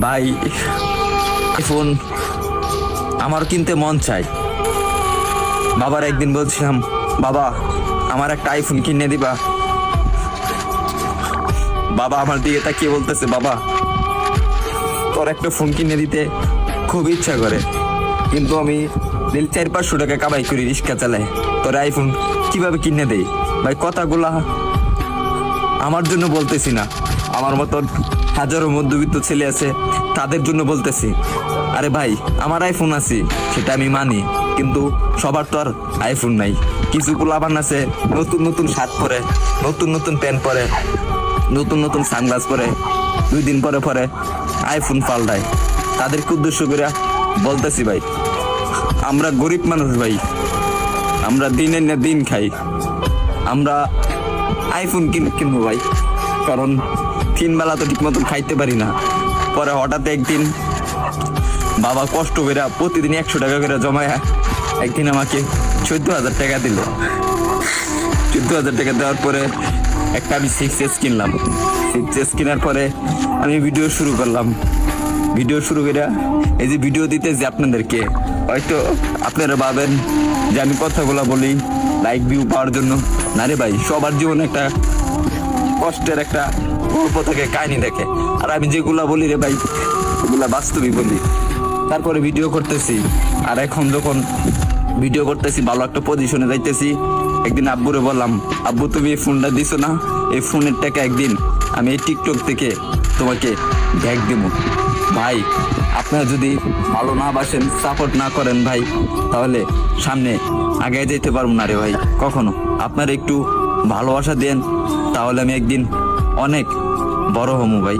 ভাই আইফোন আমার কিনতে মন চাই। বাবার একদিন বলছিলাম, বাবা আমার একটা আইফোন কিনে দিবা। বাবা আমার দিকে তাকিয়ে বলতেছে, বাবা তোর একটা ফোন কিনে দিতে খুব ইচ্ছা করে, কিন্তু আমি 400-500 টাকা কামাই করি, রিক্সা চালাই, তোর আইফোন কিভাবে কিনে দেই? ভাই কথাগুলা আমার জন্য বলতেছি না, আমার মতন হাজারো মধ্যবিত্ত ছেলে আছে তাদের জন্য বলতেছি। আরে ভাই আমার আইফোন আছে সেটা আমি মানি, কিন্তু সবার তো আর আইফোন নাই। কিছু পোলাপান আছে নতুন নতুন শার্ট পরে, নতুন নতুন প্যান্ট পরে, নতুন নতুন সানগ্লাস পরে, 2 দিন পরে পরে আইফোন পাল্টায়। তাদেরকে উদ্দেশ্য করে বলতেছি, ভাই আমরা গরিব মানুষ, ভাই আমরা দিনের না দিন খাই, আমরা আইফোন কিনবো ভাই, কারণ 3 বেলা তো ঠিক মতন খাইতে পারি না। পরে হঠাৎ একদিন বাবা কষ্ট করে প্রতিদিন 100 টাকা করে জমায় একদিন আমাকে 14,000 টাকা দিল। 14,000 টাকা দেওয়ার পরে একটা আমি 6S কিনলাম। 6S কেনার পরে আমি ভিডিও শুরু করলাম। ভিডিও শুরু করে এই যে ভিডিও দিতেছি আপনাদেরকে, হয়তো আপনারা ভাবেন যে আমি কথাগুলো বলি লাইক ভিউ পাওয়ার জন্য। না রে ভাই, সবার জীবনে একটা কষ্টের একটা গল্প থাকে, কাহিনী থাকে, আর আমি যেগুলা বলি রে ভাই ওগুলা বাস্তবই বলি। তারপরে ভিডিও করতেছি, আর এখন যখন ভিডিও করতেছি ভালো একটা পজিশনে যাইতেছি, একদিন আব্বুরে বললাম, আব্বু তুমি এই ফোনটা দিছো না, এই ফোনের টাকা একদিন আমি এই টিকটক থেকে তোমাকে ব্যাগ দেবো। ভাই আপনারা যদি ভালো না বাসেন, সাপোর্ট না করেন ভাই, তাহলে সামনে আগে যেতে পারবো না রে ভাই কখনো। আপনারা একটু ভালোবাসা দেন, তাহলে আমি একদিন অনেক বড় হবো ভাই।